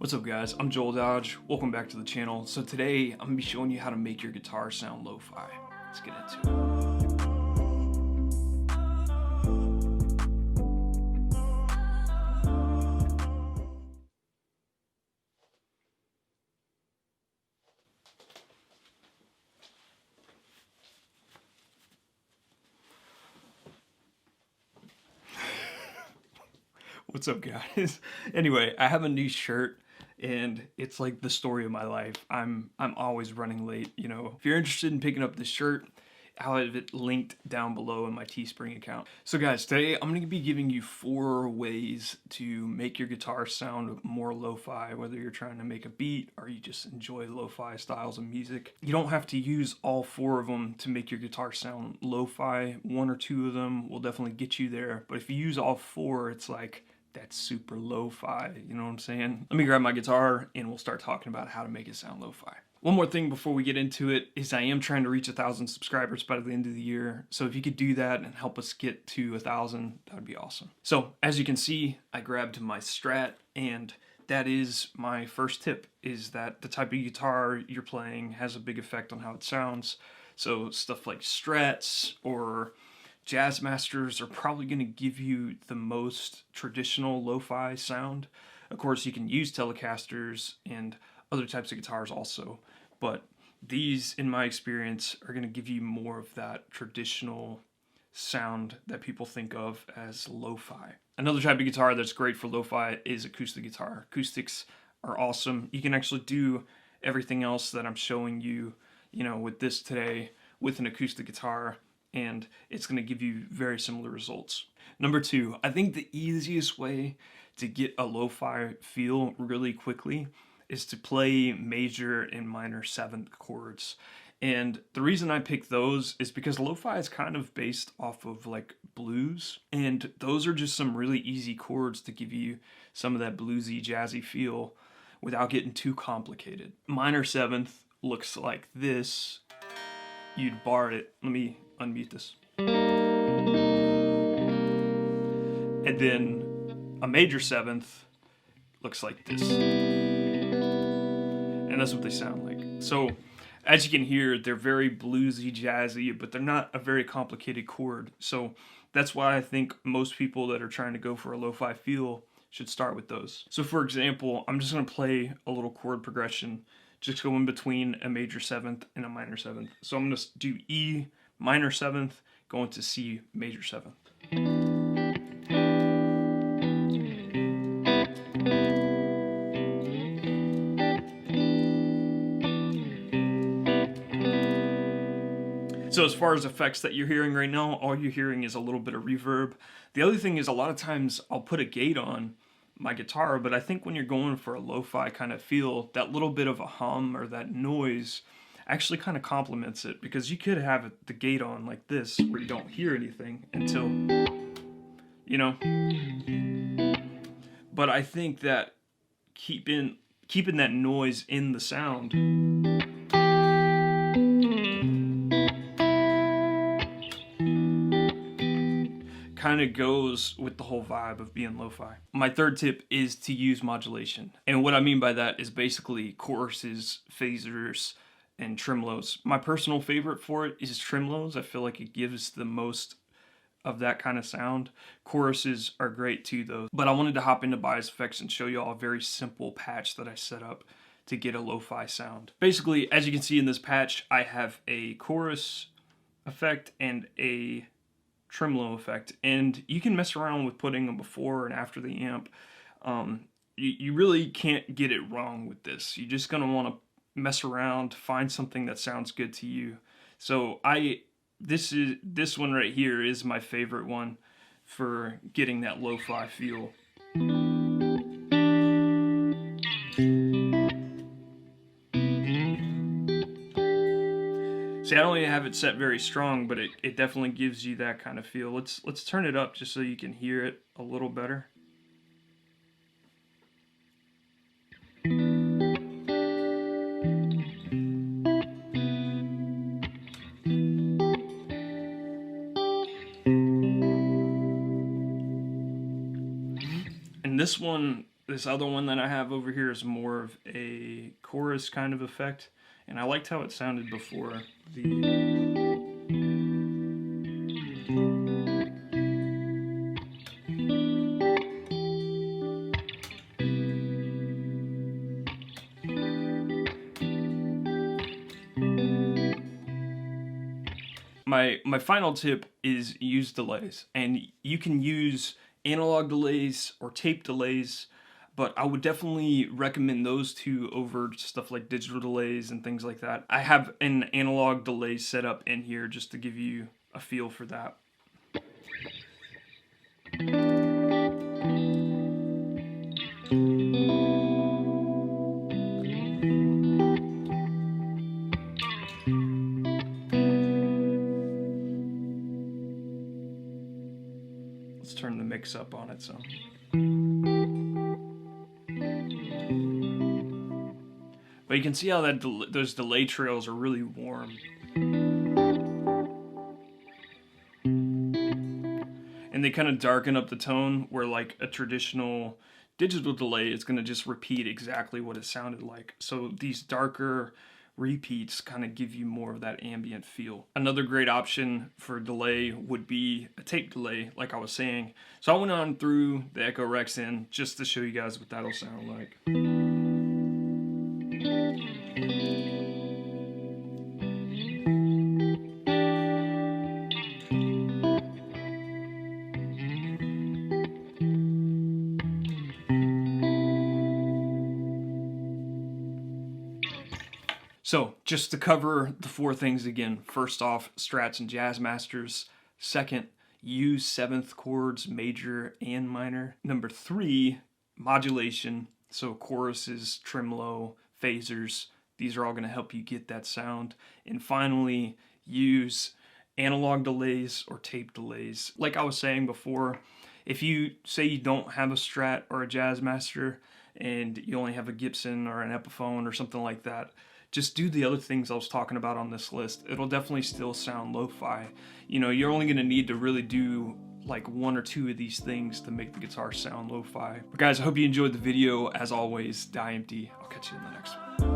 What's up guys, I'm Joel Dodge, welcome back to the channel. So today I'm going to be showing you how to make your guitar sound lo-fi. Let's get into it. What's up guys? Anyway, I have a new shirt and it's like the story of my life. I'm always running late, you know. If you're interested in picking up this shirt, I'll have it linked down below in my Teespring account. So guys, today I'm going to be giving you 4 ways to make your guitar sound more lo-fi, whether you're trying to make a beat or you just enjoy lo-fi styles of music. You don't have to use all 4 of them to make your guitar sound lo-fi. 1 or 2 of them will definitely get you there, but if you use all 4, it's like that's super lo-fi, you know what I'm saying? Let me grab my guitar and we'll start talking about how to make it sound lo-fi. One more thing before we get into it is I am trying to reach 1,000 subscribers by the end of the year. So if you could do that and help us get to 1,000, that would be awesome. So as you can see, I grabbed my Strat, and that is my first tip, is that the type of guitar you're playing has a big effect on how it sounds. So stuff like Strats or Jazz Masters are probably going to give you the most traditional lo-fi sound. Of course, you can use Telecasters and other types of guitars also, but these, in my experience, are going to give you more of that traditional sound that people think of as lo-fi. Another type of guitar that's great for lo-fi is acoustic guitar. Acoustics are awesome. You can actually do everything else that I'm showing you, with this today with an acoustic guitar, and it's going to give you very similar results. Number 2, I think the easiest way to get a lo-fi feel really quickly is to play major and minor 7th chords. And the reason I pick those is because lo-fi is kind of based off of like blues, and those are just some really easy chords to give you some of that bluesy, jazzy feel without getting too complicated. Minor 7th looks like this. You'd bar it. Let me unmute this. And then a major 7th looks like this. And that's what they sound like. So as you can hear, they're very bluesy, jazzy, but they're not a very complicated chord. So that's why I think most people that are trying to go for a lo-fi feel should start with those. So for example, I'm just going to play a little chord progression, just go in between a major 7th and a minor 7th. So I'm going to do E minor 7th, go into C major 7th. So as far as effects that you're hearing right now, all you're hearing is a little bit of reverb. The other thing is a lot of times I'll put a gate on my guitar, but I think when you're going for a lo-fi kind of feel, that little bit of a hum or that noise actually kind of complements it, because you could have the gate on like this where you don't hear anything until, But I think that keeping that noise in the sound kind of goes with the whole vibe of being lo-fi. My third tip is to use modulation. And what I mean by that is basically choruses, phasers, and tremolos. My personal favorite for it is tremolos. I feel like it gives the most of that kind of sound. Choruses are great too though. But I wanted to hop into bias effects and show you all a very simple patch that I set up to get a lo-fi sound. Basically, as you can see in this patch, I have a chorus effect and a tremolo effect, and you can mess around with putting them before and after the amp. You really can't get it wrong with this. You're just gonna want to mess around, find something that sounds good to you. So this one right here is my favorite one for getting that lo-fi feel. See, I don't even have it set very strong, but it definitely gives you that kind of feel. Let's turn it up just so you can hear it a little better. And this one This other one that I have over here is more of a chorus kind of effect, and I liked how it sounded before. My final tip is use delays, and you can use analog delays or tape delays, but I would definitely recommend those two over stuff like digital delays and things like that. I have an analog delay set up in here just to give you a feel for that. Let's turn the mix up on it some. But you can see how that those delay trails are really warm. And they kind of darken up the tone, where like a traditional digital delay is going to just repeat exactly what it sounded like. So these darker repeats kind of give you more of that ambient feel. Another great option for delay would be a tape delay, like I was saying. So I went on through the Echo Rexin just to show you guys what that'll sound like. So just to cover the four things again. First off, Strats and Jazz Masters. Second, use 7th chords, major and minor. Number 3, modulation. So choruses, tremolo, phasers. These are all going to help you get that sound. And finally, use analog delays or tape delays. Like I was saying before, if you say you don't have a Strat or a Jazz Master and you only have a Gibson or an Epiphone or something like that, just do the other things I was talking about on this list. It'll definitely still sound lo-fi. You know, you're only going to need to really do like 1 or 2 of these things to make the guitar sound lo-fi. But guys, I hope you enjoyed the video. As always, die empty. I'll catch you in the next one.